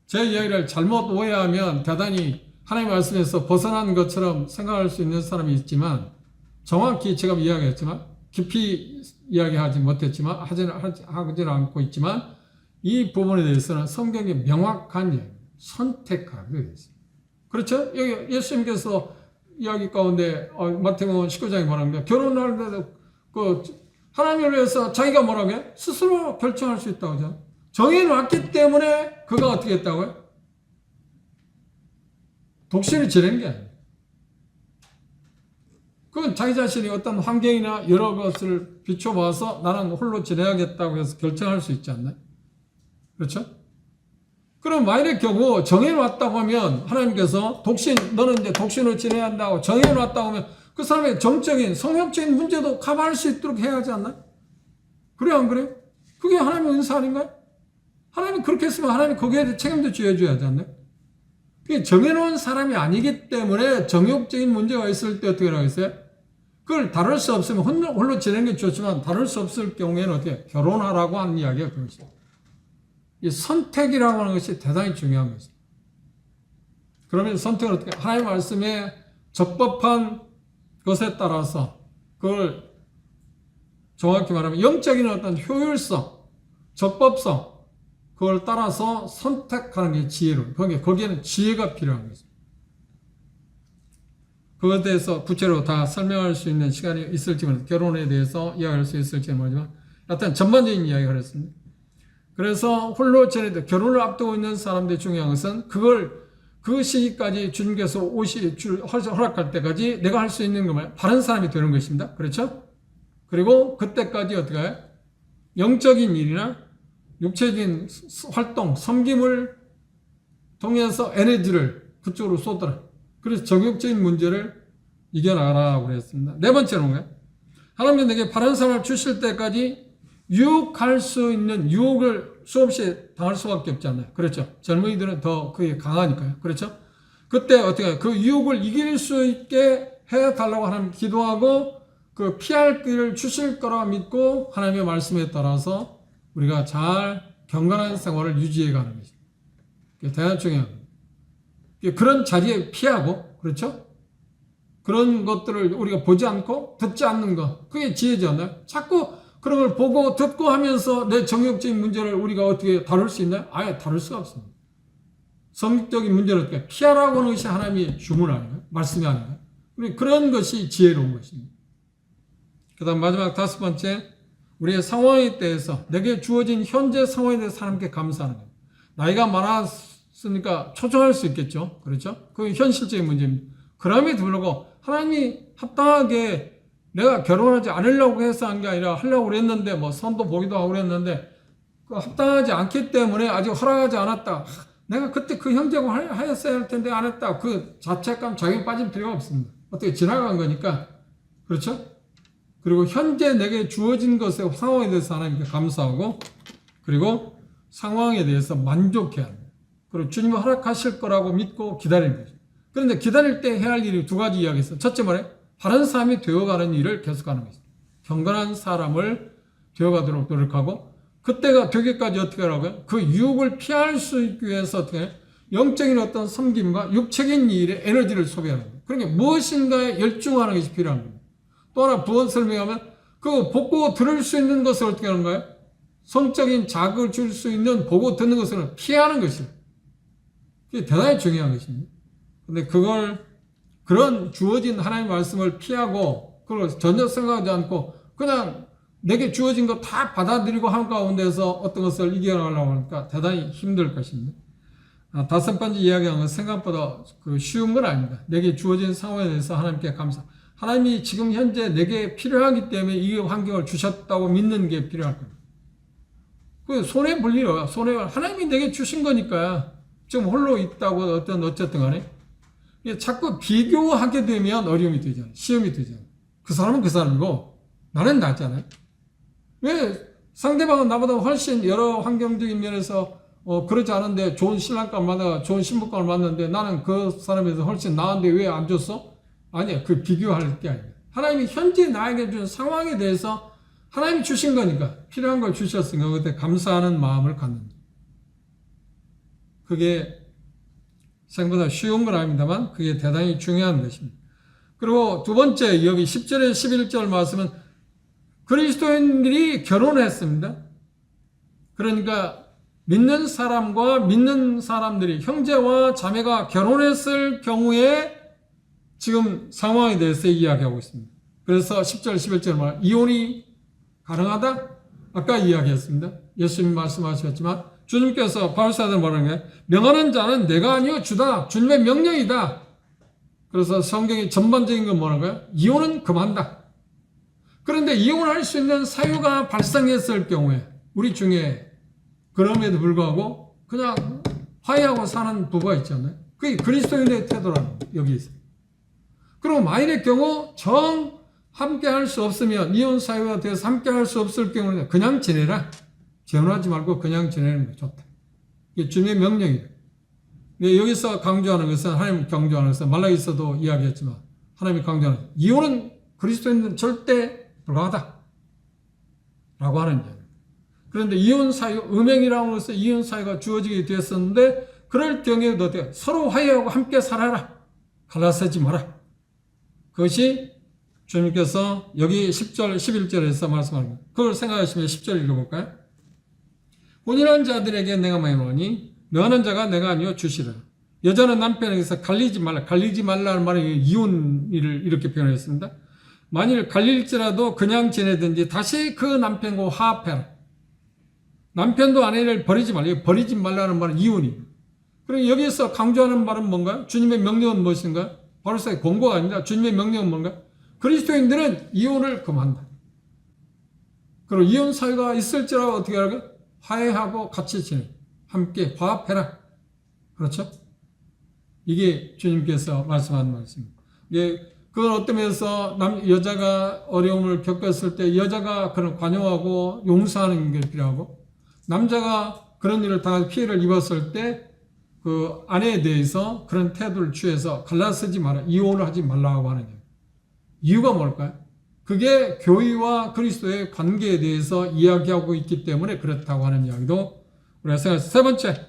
제 이야기를 잘못 오해하면 대단히 하나님의 말씀에서 벗어난 것처럼 생각할 수 있는 사람이 있지만, 정확히 제가 이야기했지만, 깊이 이야기하지 못했지만, 하지는 않고 있지만, 이 부분에 대해서는 성경에 명확한 이야기, 선택하게 되어 있습니다. 그렇죠? 여기 예수님께서 이야기 가운데 마태복음 19장에 말합니다. 결혼할 때도 하나님을 위해서 자기가 뭐라고 해? 스스로 결정할 수 있다고 하죠. 정해놨기 때문에 그가 어떻게 했다고요? 독신을 지낸 게 아니에요. 그건 자기 자신이 어떤 환경이나 여러 것을 비춰봐서 나는 홀로 지내야겠다고 해서 결정할 수 있지 않나요? 그렇죠? 그럼 만일의 경우 정해놨다고 하면 하나님께서 너는 이제 독신을 지내야 한다고 정해놨다고 하면 그 사람의 정적인 성욕적인 문제도 커버할 수 있도록 해야 하지 않나요? 그래요, 안 그래요? 그게 하나님의 은사 아닌가요? 하나님이 그렇게 했으면 하나님이 거기에 대해 책임도 져줘야 하지 않나요? 그게 정해놓은 사람이 아니기 때문에 정욕적인 문제가 있을 때 어떻게 하겠어요? 그걸 다룰 수 없으면 홀로 지내는 게 좋지만 다룰 수 없을 경우에는 어떻게 결혼하라고 하는 이야기가 그것이에요. 이 선택이라고 하는 것이 대단히 중요한 것입니다. 그러면 선택을 어떻게 하나님의 말씀에 적법한 것에 따라서 그걸 정확히 말하면 영적인 어떤 효율성, 적법성 그걸 따라서 선택하는 게 지혜로. 거기에는 지혜가 필요한 것입니다. 그것에 대해서 구체로 다 설명할 수 있는 시간이 있을지 모르겠습니다. 결혼에 대해서 이야기할 수 있을지 모르지만 하여튼 전반적인 이야기를 했습니다. 그래서 홀로 지내도 결혼을 앞두고 있는 사람들이 중요한 것은 그 시기까지 주님께서 허락할 때까지 내가 할 수 있는 것만 바른 사람이 되는 것입니다. 그렇죠? 그리고 그때까지 어떻게 해요? 영적인 일이나 육체적인 활동, 섬김을 통해서 에너지를 그쪽으로 쏟아라. 그래서 정욕적인 문제를 이겨나가라고 그랬습니다. 네 번째는 뭐예요? 하나님이 내게 바른 삶을 주실 때까지 유혹할 수 있는 유혹을 수없이 당할 수밖에 없지 않나요? 그렇죠? 젊은이들은 더 그게 강하니까요. 그렇죠? 그때 어떻게 해요? 그 유혹을 이길 수 있게 해달라고 하나님 기도하고 그 피할 길을 주실 거라 믿고 하나님의 말씀에 따라서 우리가 잘 경건한 생활을 유지해 가는 것입니다. 그게 대단히 중요합니다. 그런 자리에 피하고, 그렇죠? 그런 것들을 우리가 보지 않고 듣지 않는 것, 그게 지혜지 않나요? 자꾸 그런 걸 보고 듣고 하면서 내 정욕적인 문제를 우리가 어떻게 다룰 수 있나요? 아예 다룰 수가 없습니다. 성격적인 문제를 어떻게 피하라고 하는 것이 하나님의 주문 아닌가요? 말씀이 아닌가요? 그런 것이 지혜로운 것입니다. 그 다음 마지막 다섯 번째, 우리의 상황에 대해서 내게 주어진 현재 상황에 대해서 하나님께 감사하는 거예요. 나이가 많았으니까 초조할 수 있겠죠. 그렇죠? 그게 현실적인 문제입니다. 그럼에도 불구하고 하나님이 합당하게 내가 결혼하지 않으려고 해서 한 게 아니라 하려고 그랬는데 선도 보기도 하고 그랬는데 합당하지 않기 때문에 아직 허락하지 않았다. 내가 그때 그 형제하고 하였어야 할 텐데 안 했다. 그 자책감, 자기 빠질 필요가 없습니다. 어떻게 지나간 거니까. 그렇죠? 그리고 현재 내게 주어진 것의 상황에 대해서 하나님께 감사하고 그리고 상황에 대해서 만족해야 합니다. 그리고 주님이 허락하실 거라고 믿고 기다리는 거죠. 그런데 기다릴 때 해야 할 일이 두 가지 이야기했어요. 첫째 말에 바른 사람이 되어가는 일을 계속하는 것입니다. 경건한 사람을 되어가도록 노력하고 그때가 되기까지 어떻게 하라고요? 그 유혹을 피할 수 있기 위해서 어떻게 해요? 영적인 어떤 섬김과 육체적인 일에 에너지를 소비하는 거예요. 그러니까 무엇인가에 열중하는 것이 필요한 겁니다. 또 하나 부언 설명하면 그 보고 들을 수 있는 것을 어떻게 하는 거예요? 성적인 자극을 줄 수 있는 보고 듣는 것을 피하는 것이에요. 그게 대단히 중요한 것입니다. 근데 그런 주어진 하나님의 말씀을 피하고 그걸 전혀 생각하지 않고 그냥 내게 주어진 거 다 받아들이고 하는 가운데서 어떤 것을 이겨나가려고 하니까 대단히 힘들 것입니다. 다섯 번째 이야기한 건 생각보다 쉬운 건 아닙니다. 내게 주어진 상황에 대해서 하나님께 감사. 하나님이 지금 현재 내게 필요하기 때문에 이 환경을 주셨다고 믿는 게 필요할 겁니다. 그 손해 볼 일이 없어요. 하나님이 내게 주신 거니까 지금 홀로 있다고 어쨌든 간에 자꾸 비교하게 되면 어려움이 되잖아요. 시험이 되잖아요. 그 사람은 그 사람이고 나는 나잖아요. 왜 상대방은 나보다 훨씬 여러 환경적인 면에서 그렇지 않은데 좋은 신랑감을 만나 좋은 신부감을 만났는데 나는 그 사람에서 훨씬 나은데 왜 안 줬어? 아니야. 그 비교할 게 아니야. 하나님이 현재 나에게 준 상황에 대해서 하나님이 주신 거니까 필요한 걸 주셨으니까 그때 감사하는 마음을 갖는 거예요. 그게 생각보다 쉬운 건 아닙니다만 그게 대단히 중요한 것입니다. 그리고 두 번째 여기 10절에 11절 말씀은 그리스도인들이 결혼했습니다. 그러니까 믿는 사람과 믿는 사람들이 형제와 자매가 결혼했을 경우에 지금 상황에 대해서 이야기하고 있습니다. 그래서 10절 11절 말 이혼이 가능하다? 아까 이야기했습니다. 예수님 말씀하셨지만 주님께서 바울사들 말하는 게 명하는 자는 내가 아니요 주다. 주님의 명령이다. 그래서 성경의 전반적인 건 뭐라는 거예요? 이혼은 금한다. 그런데 이혼할 수 있는 사유가 발생했을 경우에 우리 중에 그럼에도 불구하고 그냥 화해하고 사는 부부가 있잖아요. 그게 그리스도인의 태도라는 거예요. 여기 있어요. 그리고 만일의 경우 정 함께 할 수 없으면 이혼 사유가 돼서 함께 할 수 없을 경우는 그냥 지내라. 재혼하지 말고 그냥 지내는 게 좋다. 이게 주님의 명령이에요. 여기서 강조하는 것은 하나님 강조하는 것은 말라기서도 이야기했지만 하나님이 강조하는 것은 이혼은 그리스도인들은 절대 불가하다 라고 하는 이야기. 그런데 이혼 사유, 음행이라고 해서 이혼 사유가 주어지게 되었었는데 그럴 경우에도 어때요? 서로 화해하고 함께 살아라. 갈라서지 마라. 그것이 주님께서 여기 10절, 11절에서 말씀하는 거예요. 그걸 생각하시면 10절 읽어볼까요? 혼인한 자들에게 내가 말하노니 너하는 자가 내가 아니요 주시라. 여자는 남편에게서 갈리지 말라. 갈리지 말라는 말은 이혼을 이렇게 표현했습니다. 만일 갈릴지라도 그냥 지내든지 다시 그 남편과 화합해라. 남편도 아내를 버리지 말라. 버리지 말라는 말은 이혼이에요. 그리고 여기서 강조하는 말은 뭔가요? 주님의 명령은 무엇인가요? 바로서의 공고가 아니라 주님의 명령은 뭔가요? 그리스도인들은 이혼을 금한다. 그리고 이혼 사유가 있을지라도 어떻게 하라고요? 화해하고 같이 지내. 함께 화합해라. 그렇죠? 이게 주님께서 말씀하는 말씀입니다. 그건 어떤 면에서 여자가 어려움을 겪었을 때 여자가 그런 관여하고 용서하는 게 필요하고 남자가 그런 일을 당해서 피해를 입었을 때 그 아내에 대해서 그런 태도를 취해서 갈라서지 마라. 이혼을 하지 말라고 하는 거예요. 이유가 뭘까요? 그게 교회와 그리스도의 관계에 대해서 이야기하고 있기 때문에 그렇다고 하는 이야기도 우리가 생각해서 세 번째,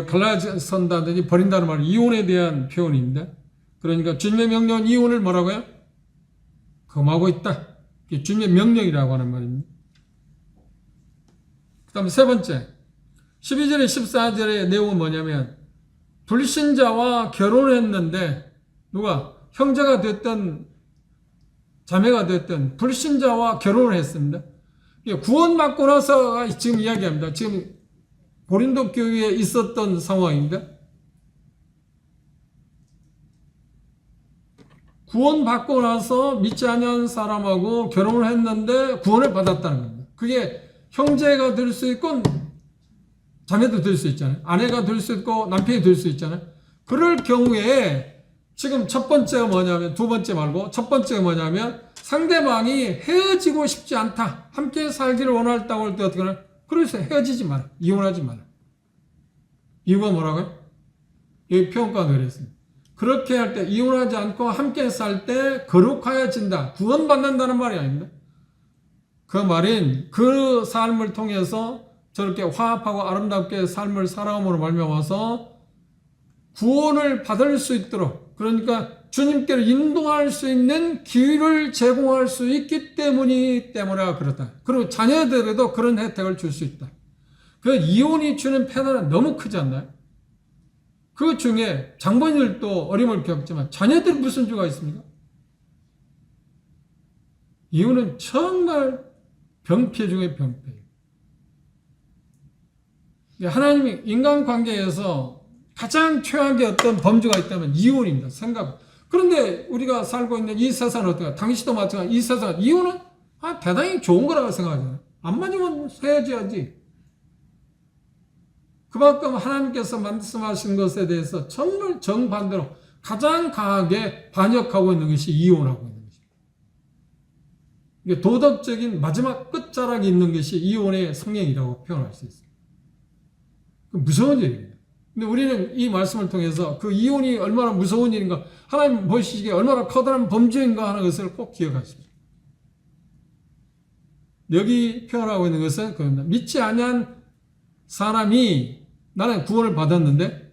갈라선다든지 버린다는 말은 이혼에 대한 표현입니다. 그러니까 주님의 명령은 이혼을 뭐라고요? 금하고 있다. 이게 주님의 명령이라고 하는 말입니다. 그 다음에 세 번째, 12절에 14절의 내용은 뭐냐면 불신자와 결혼했는데 누가? 형제가 됐든 자매가 됐든 불신자와 결혼을 했습니다. 구원받고 나서 지금 이야기합니다. 지금 고린도 교회에 있었던 상황입니다. 구원받고 나서 믿지 않은 사람하고 결혼을 했는데 구원을 받았다는 겁니다. 그게 형제가 될 수 있고 자매도 될 수 있잖아요. 아내가 될 수 있고 남편이 될 수 있잖아요. 그럴 경우에 지금 첫 번째가 뭐냐면 두 번째 말고 첫 번째가 뭐냐면 상대방이 헤어지고 싶지 않다. 함께 살기를 원한다고 할 때 어떻게 하나? 그래서 헤어지지 마라. 이혼하지 마라. 이유가 뭐라고요? 여기 평가가 그랬습니다. 그렇게 할 때 이혼하지 않고 함께 살 때 거룩하여진다. 구원받는다는 말이 아닙니다. 그 말인 그 삶을 통해서 저렇게 화합하고 아름답게 삶을 살아감으로 말미암아서 구원을 받을 수 있도록 그러니까 주님께로 인도할 수 있는 기회를 제공할 수 있기 때문에 그렇다. 그리고 자녀들에도 그런 혜택을 줄 수 있다. 그 이혼이 주는 패널은 너무 크지 않나요? 그 중에 장본인들도 어려움을 겪지만 자녀들 무슨 주가 있습니까? 이혼은 정말 병폐 중에 병폐예요. 하나님이 인간관계에서 가장 최악의 어떤 범주가 있다면 이혼입니다. 생각. 그런데 우리가 살고 있는 이 세상은 어떨까? 당신도 마찬가지. 이 세상은 이혼은 대단히 좋은 거라고 생각하잖아요. 안 맞으면 헤어져야지. 그만큼 하나님께서 말씀하신 것에 대해서 정말 정반대로 가장 강하게 반역하고 있는 것이 이혼하고 있는 것입니다. 이게 도덕적인 마지막 끝자락이 있는 것이 이혼의 성행이라고 표현할 수 있어요. 무서운 일입니다. 근데 우리는 이 말씀을 통해서 그 이혼이 얼마나 무서운 일인가, 하나님 보시기에 얼마나 커다란 범죄인가 하는 것을 꼭 기억하십시오. 여기 표현하고 있는 것은 그겁니다. 믿지 아니한 사람이 나는 구원을 받았는데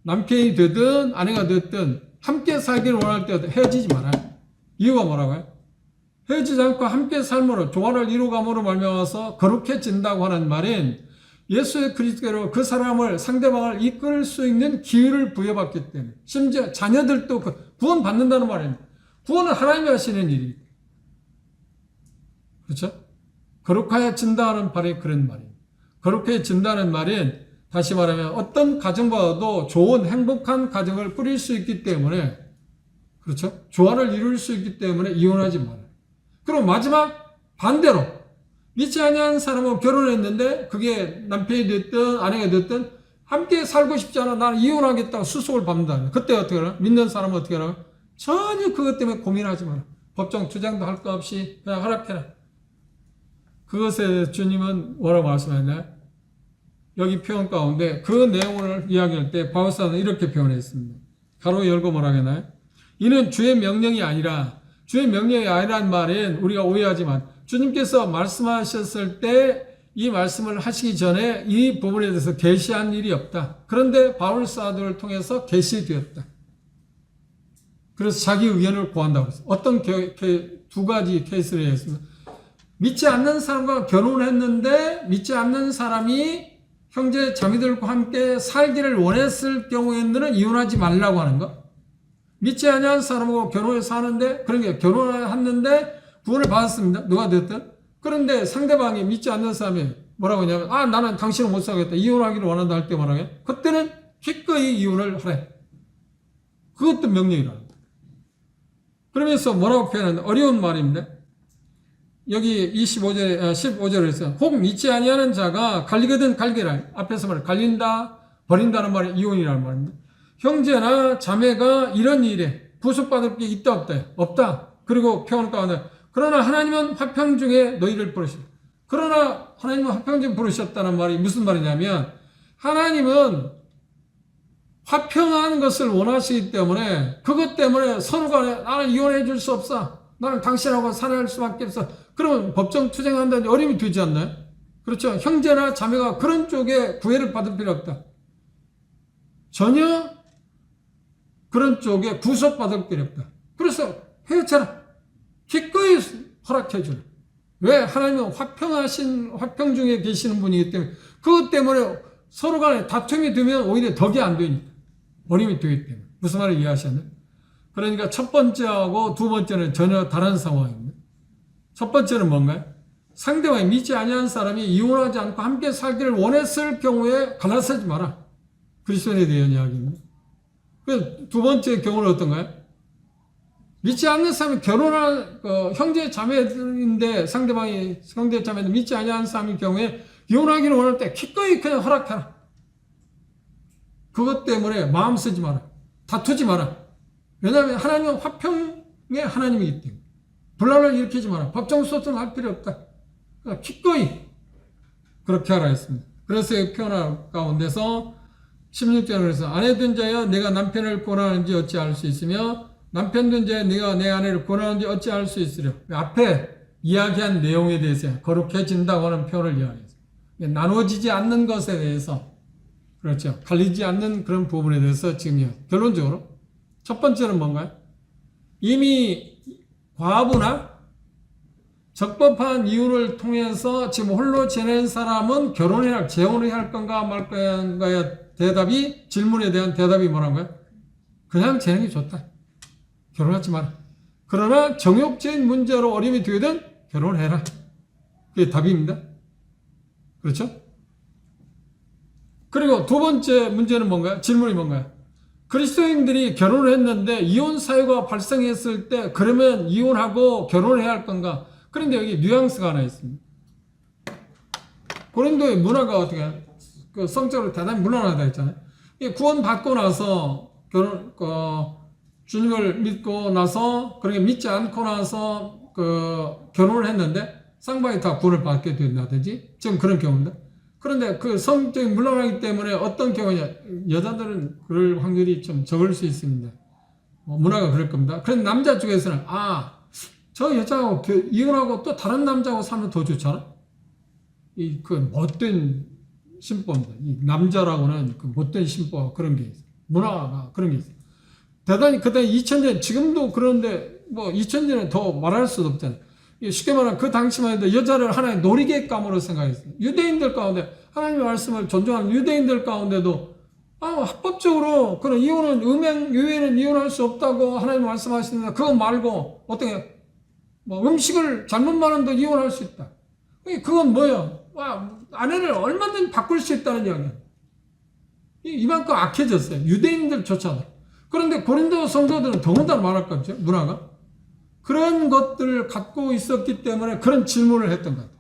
남편이 되든 아내가 됐든 함께 살기를 원할 때 헤어지지 말아요. 이유가 뭐라고요? 헤어지지 않고 함께 삶으로 조화를 이루감으로 말미암아서 거룩해진다고 하는 말은 예수의 그리스도로 그 사람을, 상대방을 이끌 수 있는 기회를 부여받기 때문에, 심지어 자녀들도 구원 받는다는 말입니다. 구원은 하나님이 하시는 일입니다. 그렇죠? 거룩해진다는 바로 그런 말입니다. 거룩해진다는 말은 다시 말하면 어떤 가정보다도 좋은 행복한 가정을 꾸릴 수 있기 때문에, 그렇죠? 조화를 이룰 수 있기 때문에 이혼하지 말아요. 그럼 마지막 반대로 믿지 아니한 사람하고 결혼했는데 그게 남편이 됐든 아내가 됐든 함께 살고 싶지 않아, 나는 이혼하겠다고 수속을 밟는다. 그때 어떻게 하나? 믿는 사람은 어떻게 하나? 전혀 그것 때문에 고민하지 마라. 법정 투쟁도 할 거 없이 그냥 허락해라. 그것에 주님은 뭐라고 말씀하셨나요? 여기 표현 가운데 그 내용을 이야기할 때 바울사는 이렇게 표현했습니다. 가로 열고 뭐라고 했나요? 이는 주의 명령이 아니라, 주의 명령이 아니라는 말은 우리가 오해하지만 주님께서 말씀하셨을 때 이 말씀을 하시기 전에 이 부분에 대해서 계시한 일이 없다. 그런데 바울 사도를 통해서 계시되었다. 그래서 자기 의견을 구한다고 했어요. 어떤 두 가지 케이스를 했습니다. 믿지 않는 사람과 결혼했는데 믿지 않는 사람이 형제 자매들과 함께 살기를 원했을 경우에는 이혼하지 말라고 하는 것. 믿지 않는 사람하고 결혼해서 사는데, 그러니까 결혼을 했는데 구원을 받았습니다. 누가 됐든. 그런데 상대방이 믿지 않는 사람이 뭐라고 하냐면, 나는 당신을 못 사겠다, 이혼하기를 원한다 할 때 뭐라고 해요? 그때는 기꺼이 이혼을 하래. 그것도 명령이라는 거예요. 그러면서 뭐라고 표현하는데, 어려운 말입니다. 여기 15절에서 혹 믿지 아니하는 자가 갈리거든 갈기라. 앞에서 말해 갈린다, 버린다는 말이 이혼이라는 말입니다. 형제나 자매가 이런 일에 부속받을 게 있다 없다? 없다. 그리고 표현 가운데 그러나 하나님은 화평 중에 너희를 부르셨다. 그러나 하나님은 화평 중에 부르셨다는 말이 무슨 말이냐면, 하나님은 화평한 것을 원하시기 때문에, 그것 때문에 서로 간에 나는 이혼해 줄 수 없어, 나는 당신하고 살아갈 수밖에 없어, 그러면 법정 투쟁한다는 어림이 되지 않나요? 그렇죠? 형제나 자매가 그런 쪽에 구애를 받을 필요 없다. 전혀 그런 쪽에 구속받을 필요 없다. 그래서 헤어져라. 기꺼이 허락해주라. 왜? 하나님은 화평 중에 계시는 분이기 때문에, 그것 때문에 서로 간에 다툼이 되면 오히려 덕이 안 되니까. 어림이 되기 때문에. 무슨 말을 이해하셨나요? 그러니까 첫 번째하고 두 번째는 전혀 다른 상황입니다. 첫 번째는 뭔가요? 상대방이 믿지 아니한 사람이 이혼하지 않고 함께 살기를 원했을 경우에 갈라서지 마라. 그리스도인에 대한 이야기입니다. 두 번째 경우는 어떤가요? 믿지 않는 사람이 결혼한 형제 자매인데, 상대방이 형제 자매인데 믿지 아니한 사람의 경우에 이혼하기를 원할 때 기꺼이 그냥 허락하라. 그것 때문에 마음 쓰지 마라. 다투지 마라. 왜냐하면 하나님은 화평의 하나님이기 때문에. 분란을 일으키지 마라. 법정 소송할 필요 없다. 그러니까 기꺼이 그렇게 하라 했습니다. 그래서 표현 가운데서 16절에서 아내 된 자여 내가 남편을 권하는지 어찌할 수 있으며 남편 된 자여 내가 내 아내를 권하는지 어찌할 수 있으려. 앞에 이야기한 내용에 대해서 거룩해진다고 하는 표현을 이야기했어요. 나눠지지 않는 것에 대해서, 그렇죠, 갈리지 않는 그런 부분에 대해서 지금 결론적으로 첫 번째는 뭔가요? 이미 과부나 적법한 이유를 통해서 지금 홀로 지낸 사람은 재혼을 할 건가 말 건가의 대답이, 질문에 대한 대답이 뭐란가요? 그냥 지내는 게 좋다. 결혼하지 마라. 그러나 정욕적인 문제로 어림이 되든 결혼해라. 그게 답입니다. 그렇죠? 그리고 두 번째 문제는 뭔가요? 질문이 뭔가요? 그리스도인들이 결혼을 했는데 이혼 사유가 발생했을 때 그러면 이혼하고 결혼해야 할 건가? 그런데 여기 뉘앙스가 하나 있습니다. 고린도의 문화가 어떻게 해요? 성적으로 대단히 문란하다 했잖아요. 구원 받고 나서 주님을 믿고 나서, 그러니까 믿지 않고 나서 결혼을 했는데 쌍방이 다 구원을 받게 된다든지 지금 그런 경우인데 그런데 그 성적인 물러나기 때문에 어떤 경우냐 여자들은 그럴 확률이 좀 적을 수 있습니다. 문화가 그럴 겁니다. 그런데 남자 쪽에서는 저 여자하고 이혼하고 또 다른 남자하고 살면 더 좋잖아. 그 못된 신보입니다. 이 남자라고는 그 못된 신보가 그런 게 있어. 문화가 그런 게 있어. 대단히 그때 2000년 지금도 그런데 뭐 2000년에 더 말할 수도 없잖아요. 쉽게 말하면 그 당시만 해도 여자를 하나의 놀이개감으로 생각했어요. 유대인들 가운데 하나님의 말씀을 존중하는 유대인들 가운데도 합법적으로 그런 이혼은 유해는 이혼할 수 없다고 하나님 말씀하시는데 그거 말고 어떻게 뭐 음식을 잘못 말한도 이혼할 수 있다. 그건 뭐예요? 아내를 얼마든지 바꿀 수 있다는 이야기예요. 이만큼 악해졌어요. 유대인들조차도. 그런데 고린도 성도들은 더군다나 말할 거죠. 문화가. 그런 것들을 갖고 있었기 때문에 그런 질문을 했던 것 같아요.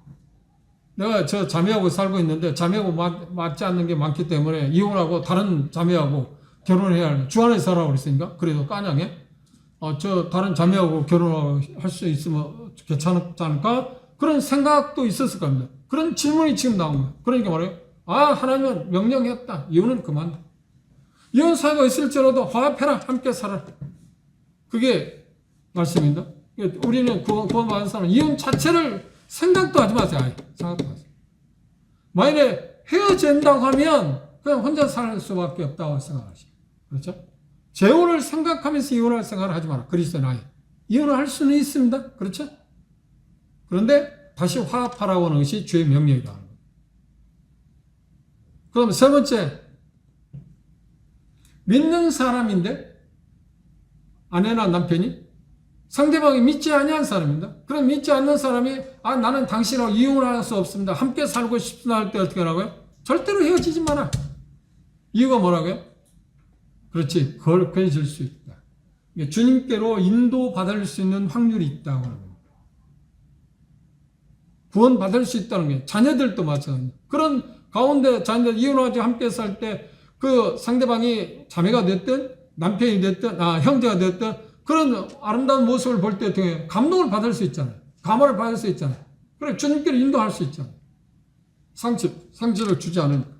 내가 저 자매하고 살고 있는데 자매하고 맞지 않는 게 많기 때문에 이혼하고 다른 자매하고 결혼해야 하는 주 안에 살아고 그랬으니까 그래도 까냥해. 저 다른 자매하고 결혼할 수 있으면 괜찮지 않을까? 그런 생각도 있었을 겁니다. 그런 질문이 지금 나온 거예요. 그러니까 말이에요. 하나님은 명령했다. 이혼은 그만. 이혼 사유가 있을지라도 화합해라. 함께 살아라. 그게 말씀입니다. 우리는 구원받은 사람은 이혼 자체를 생각도 하지 마세요. 생각도 하세요. 만일에 헤어진다고 하면 그냥 혼자 살 수밖에 없다고 생각하시죠. 그렇죠? 재혼을 생각하면서 이혼할 생각을 하지 마라. 그리스도인 아이. 이혼을 할 수는 있습니다. 그렇죠? 그런데 다시 화합하라고 하는 것이 주의 명령이다. 그럼 세 번째, 믿는 사람인데 아내나 남편이 상대방이 믿지 아니한 사람입니다. 그럼 믿지 않는 사람이 나는 당신하고 이혼할 수 없습니다. 함께 살고 싶습니다 할 때 어떻게 하라고요? 절대로 헤어지지 마라. 이유가 뭐라고요? 그렇지. 거룩해질 수 있다. 주님께로 인도받을 수 있는 확률이 있다고 합니다. 구원받을 수 있다는 게 자녀들도 마찬가지입니다. 그런 가운데 자녀들 이혼하지 함께 살 때 그 상대방이 자매가 됐든 남편이 됐든 형제가 됐든 그런 아름다운 모습을 볼 때 어떻게 감동을 받을 수 있잖아요. 감화를 받을 수 있잖아요. 그래 주님께로 인도할 수 있잖아요. 상처를 주지 않으니까.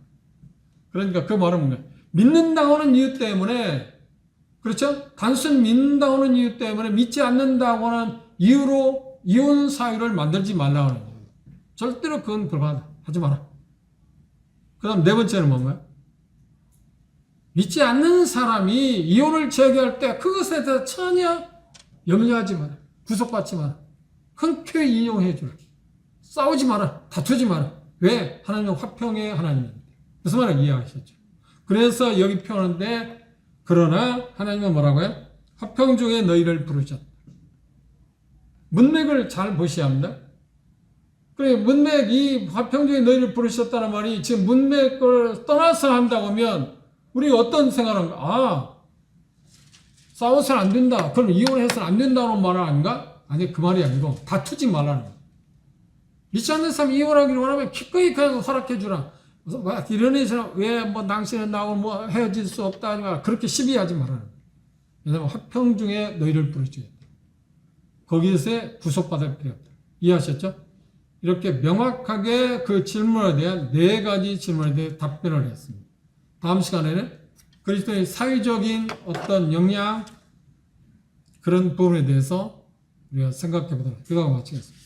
그러니까 그 말은 뭐냐? 믿는다고 하는 이유 때문에 그렇죠? 단순 믿는다고 하는 이유 때문에 믿지 않는다고 하는 이유로 이혼 사유를 만들지 말라고 하는 거예요. 절대로 그건 불가능하다. 하지 마라. 그 다음 네 번째는 뭔가요? 믿지 않는 사람이 이혼을 제기할 때 그것에 대해서 전혀 염려하지 마라. 구속받지 마라. 흔쾌히 인용해 주라. 싸우지 마라. 다투지 마라. 왜? 하나님은 화평의 하나님입니다. 무슨 말을 이해하셨죠? 그래서 여기 표현하는데 그러나 하나님은 뭐라고요? 화평 중에 너희를 부르셨다. 문맥을 잘 보셔야 합니다. 그래 문맥이 화평 중에 너희를 부르셨다는 말이 지금 문맥을 떠나서 한다고 하면 우리 어떤 생각을 싸워서는 안 된다. 그럼 이혼해서는 안 된다는 말 아닌가? 아니 그 말이 아니고 다투지 말라는 거예요. 믿지 않는 사람이 이혼하기를 원하면 기꺼이 그냥 허락해 주라. 이런 애처럼 왜 당신은 나하고 헤어질 수 없다. 그렇게 시비하지 말라는 거예요. 왜냐하면 화평 중에 너희를 부르셨다. 거기에서 구속받을 필요 없다. 이해하셨죠? 이렇게 명확하게 그 질문에 대한 네 가지 질문에 대해 답변을 했습니다. 다음 시간에는 그리스도의 사회적인 어떤 영향 그런 부분에 대해서 우리가 생각해 보도록 하겠습니다. 마치겠습니다.